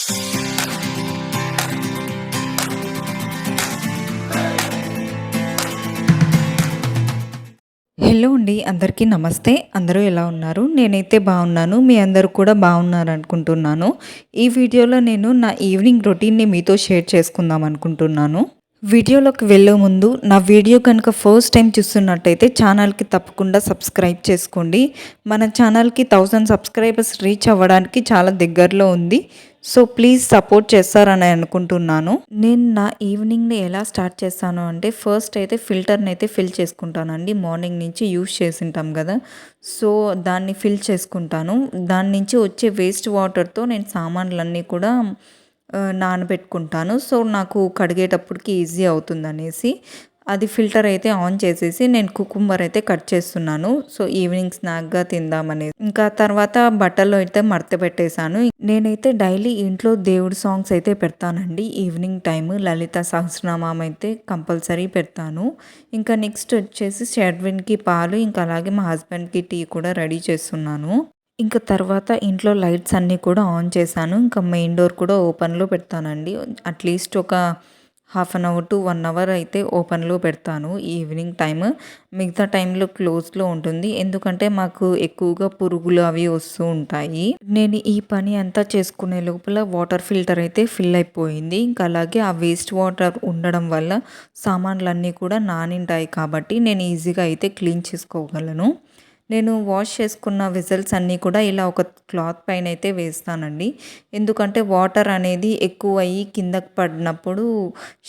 Hello అండి. అందరికీ నమస్తే. అందరూ ఎలా ఉన్నారు? నేనైతే బాగున్నాను. మీ అందరూ కూడా బాగున్నారనుకుంటున్నాను. ఈ వీడియోలో నేను నా ఈవినింగ్ రొటీన్‌ని మీతో షేర్ చేసుకుందాం అనుకుంటున్నాను. వీడియోలోకి వెళ్ళే ముందు నా వీడియో కనుక ఫస్ట్ టైం చూస్తున్నట్టయితే ఛానల్‌కి తప్పకుండా సబ్స్క్రైబ్ చేసుకోండి. మన ఛానల్‌కి 1000 సబ్స్క్రైబర్స్ రీచ్ అవ్వడానికి చాలా దగ్గరలో ఉంది. సో ప్లీజ్ సపోర్ట్ చేస్తారని అనుకుంటున్నాను. నేను నా ఈవినింగ్‌ని ఎలా స్టార్ట్ చేస్తాను అంటే ఫస్ట్ అయితే ఫిల్టర్‌ని అయితే ఫిల్ చేసుకుంటానండి. మార్నింగ్ నుంచి యూజ్ చేసింటాం కదా! సో దాన్ని ఫిల్ చేసుకుంటాను. దాని నుంచి వచ్చే వేస్ట్ వాటర్‌తో నేను సామాన్లన్నీ కూడా నానబెట్టుకుంటాను. సో నాకు కడిగేటప్పటికి ఈజీ అవుతుందనేసి అది ఫిల్టర్ అయితే ఆన్ చేసేసి నేను కుకుంబర్ అయితే కట్ చేస్తున్నాను. సో ఈవినింగ్ స్నాక్‌గా తిందామనేసి. ఇంకా తర్వాత బట్టలు అయితే మడత పెట్టేశాను. నేనైతే డైలీ ఇంట్లో దేవుడి సాంగ్స్ అయితే పెడతానండి. ఈవినింగ్ టైమ్ లలిత సహస్రనామం అయితే కంపల్సరీ పెడతాను. ఇంకా నెక్స్ట్ వచ్చేసి షర్విన్‌కి పాలు, ఇంకా అలాగే మా హస్బెండ్‌కి టీ కూడా రెడీ చేస్తున్నాను. ఇంక తర్వాత ఇంట్లో లైట్స్ అన్నీ కూడా ఆన్ చేశాను. ఇంకా మెయిన్ డోర్ కూడా ఓపెన్‌లో పెడతానండి. అట్‌లీస్ట్ ఒక half an hour to 1 hour అయితే ఓపెన్‌లో పెడతాను ఈవినింగ్ టైమ్. మిగతా టైంలో క్లోజ్‌లో ఉంటుంది. ఎందుకంటే మాకు ఎక్కువగా పురుగులు అవి వస్తూ ఉంటాయి. నేను ఈ పని అంతా చేసుకునే లోపల వాటర్ ఫిల్టర్ అయితే ఫిల్ అయిపోయింది. ఇంకా అలాగే ఆ వేస్ట్ వాటర్ ఉండడం వల్ల సామాన్లన్నీ కూడా నానింటాయి కాబట్టి నేను ఈజీగా అయితే క్లీన్ చేసుకోగలను. నేను వాష్ చేసుకున్న వెసల్స్ అన్నీ కూడా ఇలా ఒక క్లాత్ పైన అయితే వేస్తానండి. ఎందుకంటే వాటర్ అనేది ఎక్కువయ్యి కిందకి పడినప్పుడు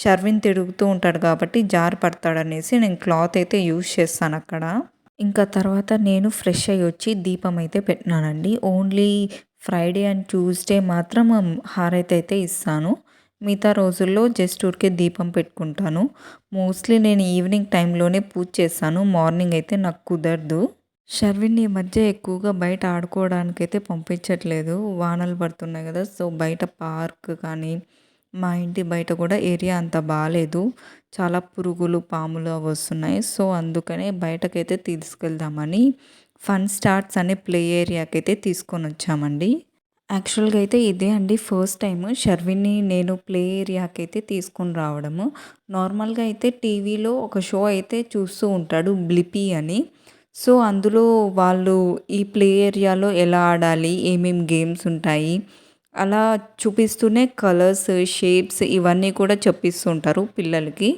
షర్విన్ తిరుగుతూ ఉంటాడు కాబట్టి జారి పడతాడనేసి నేను క్లాత్ అయితే యూజ్ చేస్తాను అక్కడ. ఇంకా తర్వాత నేను ఫ్రెష్ అయ్యి వచ్చి దీపం అయితే పెట్టినానండి. ఓన్లీ ఫ్రైడే అండ్ ట్యూస్డే మాత్రం హారతి అయితే ఇస్తాను. మిగతా రోజుల్లో జస్ట్ ఊరికే దీపం పెట్టుకుంటాను. మోస్ట్లీ నేను ఈవినింగ్ టైంలోనే పూజ చేస్తాను. మార్నింగ్ అయితే నాకు కుదరదు. షర్విన్ ఈ మధ్య ఎక్కువగా బయట ఆడుకోవడానికైతే పంపించట్లేదు. వానలు పడుతున్నాయి కదా! సో బయట పార్క్ కానీ, మా ఇంటి బయట కూడా ఏరియా అంత బాలేదు. చాలా పురుగులు, పాములు అవి వస్తున్నాయి. సో అందుకనే బయటకైతే తీసుకెళ్దామని ఫన్ స్టార్ట్స్ అనే ప్లే ఏరియాకైతే తీసుకొనొచ్చామండి. యాక్చువల్‌గా అయితే ఇదే అండి ఫస్ట్ టైమ్ షర్విన్‌ని నేను ప్లే ఏరియాకైతే తీసుకొని రావడము. నార్మల్‌గా అయితే టీవీలో ఒక షో అయితే చూస్తూ ఉంటాడు 'బ్లిపీ' అని. సో అందులో వాళ్ళు ఈ ప్లే ఏరియాలో ఎలా ఆడాలి, ఏమేం గేమ్స్ ఉంటాయి, అలా చూపిస్తూనే కలర్స్, షేప్స్ ఇవన్నీ కూడా చెప్పిస్తూ ఉంటారు పిల్లలకి.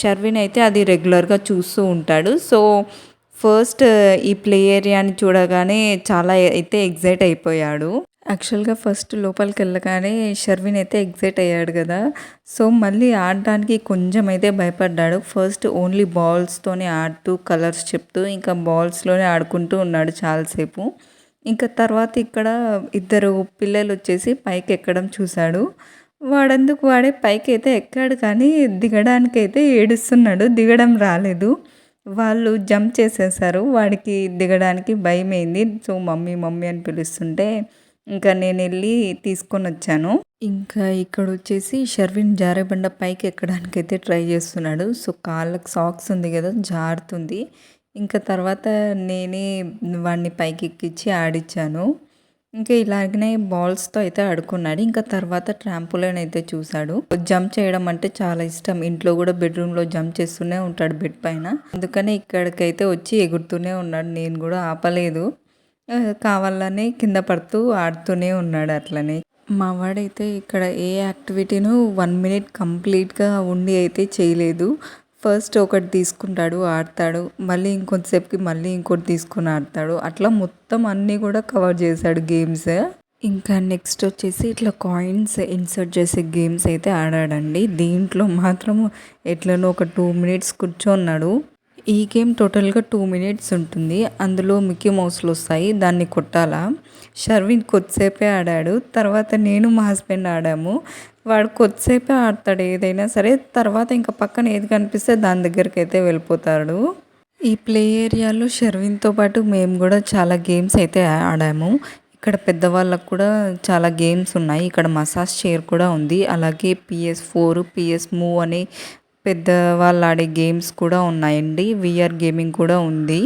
షర్విన్ అయితే అది రెగ్యులర్‌గా చూస్తూ ఉంటాడు. సో ఫస్ట్ ఈ ప్లే ఏరియాని చూడగానే చాలా అయితే ఎక్సైట్ అయిపోయాడు. యాక్చువల్‌గా ఫస్ట్ లోపలికెళ్ళగానే షర్విన్ అయితే ఎక్సైట్ అయ్యాడు గదా! సో మళ్ళీ ఆడడానికి కొంచెం అయితే భయపడ్డాడు. ఫస్ట్ ఓన్లీ బాల్స్‌తోనే ఆడుతూ, కలర్స్ చెప్తూ ఇంకా బాల్స్‌లోనే ఆడుకుంటూ ఉన్నాడు చాలాసేపు. ఇంకా తర్వాత ఇక్కడ ఇద్దరు పిల్లలొచ్చేసి పైకెక్కడం చూసాడు. వాడందుకు వాడే పైకైతే ఎక్కాడు కానీ దిగడానికైతే ఏడుస్తున్నాడు. దిగడం రాలేదు. వాళ్ళు జంప్ చేసేసారు. వాడికి దిగడానికి భయమైంది. సో మమ్మీ, మమ్మీ అని పిలుస్తుంటే ఇంకా నేనెళ్ళి తీసుకొనొచ్చాను. ఇంకా ఇక్కడొచ్చేసి షర్విన్ జారేబండ పైకి ఎక్కడానికైతే ట్రై చేస్తున్నాడు. సో కాళ్ళకి సాక్స్ ఉంది గదా! జారుతుంది. ఇంకా తర్వాత నేనే వాడిని పైకెక్కిచ్చి ఆడిచ్చాను. ఇంకా ఇలాగనే బాల్స్‌తో అయితే ఆడుకున్నాడు. ఇంకా తర్వాత ట్రాంపోలైన్ అయితే చూసాడు. జంప్ చేయడం అంటే చాలా ఇష్టం. ఇంట్లో గూడా బెడ్‌రూమ్‌లో జంప్ చేస్తూనే ఉంటాడు బెడ్ పైన. అందుకనే ఇక్కడికైతే వచ్చి ఎగురుతూనే ఉన్నాడు. నేను గూడా ఆపలేదు. కావాలనే కింద పడుతూ ఆడుతూనే ఉన్నాడు అట్లనే. మా వాడైతే ఇక్కడ ఏ యాక్టివిటీను 1 మినిట్ కంప్లీట్‌గా ఉండి అయితే చేయలేదు. ఫస్ట్ ఒకటి తీసుకుంటాడు, ఆడతాడు. మళ్ళీ ఇంకొంతసేపుకి మళ్ళీ ఇంకోటి తీసుకొని ఆడతాడు. అట్లా మొత్తం అన్నీ కూడా కవర్ చేశాడు గేమ్స్. ఇంకా నెక్స్ట్ వచ్చేసి ఇట్లా కాయిన్స్ ఇన్సర్ట్ చేసే గేమ్స్ అయితే ఆడాడండి. దీంట్లో మాత్రం ఎట్లనో ఒక 2 మినిట్స్ కూర్చోన్నాడు. ఈ గేమ్ టోటల్‌గా 2 మినిట్స్ ఉంటుంది. అందులో మిక్కీ మౌస్‌లు వస్తాయి. దాన్ని కొట్టాలా. షర్విన్ కొద్దిసేపే ఆడాడు. తర్వాత నేను మా హస్బెండ్ ఆడాము. వాడు కొద్దిసేపే ఆడతాడు ఏదైనా సరే. తర్వాత ఇంకా పక్కన ఏది కనిపిస్తే దాని దగ్గరికైతే వెళ్ళిపోతాడు. ఈ ప్లే ఏరియాలో షర్విన్‌తో పాటు మేము కూడా చాలా గేమ్స్ అయితే ఆడాము. ఇక్కడ పెద్దవాళ్ళకి కూడా చాలా గేమ్స్ ఉన్నాయి. ఇక్కడ మసాజ్ చైర్ కూడా ఉంది. అలాగే PS4, PS మూవ్ అని పెద్దవాళ్ళు ఆడే గేమ్స్ కూడా ఉన్నాయండి. వీఆర్ గేమింగ్ కూడా ఉంది.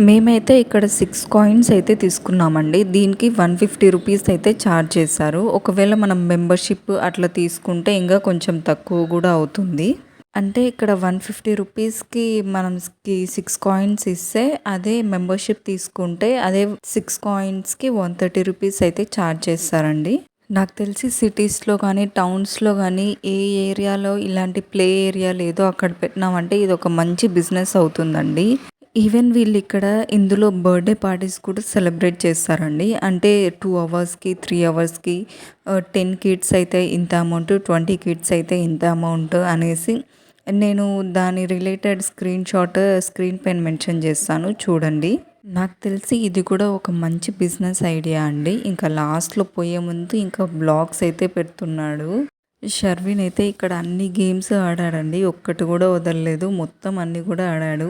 మేమైతే ఇక్కడ 6 కాయిన్స్ అయితే తీసుకున్నామండి. దీనికి 150 రూపీస్ అయితే ఛార్జ్ చేశారు. ఒకవేళ మనం మెంబర్‌షిప్ అట్లా తీసుకుంటే ఇంకా కొంచెం తక్కువ గూడా అవుతుంది. అంటే ఇక్కడ 150 రూపీస్‌కి మనకి 6 కాయిన్స్ ఇస్తే, అదే మెంబర్‌షిప్ తీసుకుంటే అదే 6 కాయిన్స్‌కి 130 రూపీస్ అయితే ఛార్జ్ చేస్తారండి. నాకు తెలిసి సిటీస్‌లో గానీ, టౌన్స్‌లో గానీ ఏ ఏరియాలో ఇలాంటి ప్లే ఏరియా లేదో అక్కడ పెట్టినామంటే ఇదొక మంచి బిజినెస్ అవుతుందండి. ఈవెన్ వీళ్ళిక్కడ ఇందులో బర్త్‌డే పార్టీస్ కూడా సెలబ్రేట్ చేస్తారండి. అంటే 2 అవర్స్‌కి, 3 అవర్స్‌కి 10 కిడ్స్ అయితే ఇంత అమౌంట్, 20 కిడ్స్ అయితే ఇంత అమౌంట్ అనేసి నేను దాని రిలేటెడ్ స్క్రీన్ పైన మెన్షన్ చేస్తాను చూడండి. నాకు తెలిసి ఇది కూడా ఒక మంచి బిజినెస్ ఐడియా అండి. ఇంకా లాస్ట్‌లో పోయే ముందు ఇంకా బ్లాగ్స్ అయితే పెడుతున్నాడు. షర్విన్ అయితే ఇక్కడ అన్ని గేమ్స్ ఆడాడండి. ఒక్కటి కూడా వదలలేదు. మొత్తం అన్నీ కూడా ఆడాడు.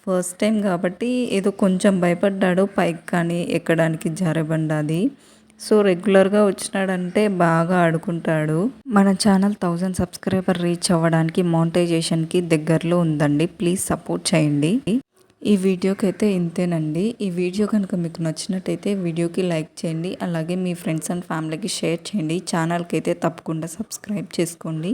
ఫస్ట్ టైం కాబట్టి ఏదో కొంచెం భయపడ్డాడు పైకి కానీ ఎక్కడానికి జారేబండ అది. సో రెగ్యులర్‌గా వచ్చినాడంటే బాగా ఆడుకుంటాడు. మన ఛానల్ 1000 సబ్స్క్రైబర్ రీచ్ అవ్వడానికి మానిటైజేషన్‌కి దగ్గరలో ఉందండి. ప్లీజ్ సపోర్ట్ చేయండి. ఈ వీడియోకైతే ఇంతేనండి. ఈ వీడియో కనుక మీకు నచ్చినట్టయితే వీడియోకి లైక్ చేయండి. అలాగే మీ ఫ్రెండ్స్ అండ్ ఫ్యామిలీకి షేర్ చేయండి. ఛానల్‌కి అయితే తప్పకుండా సబ్స్క్రైబ్ చేసుకోండి.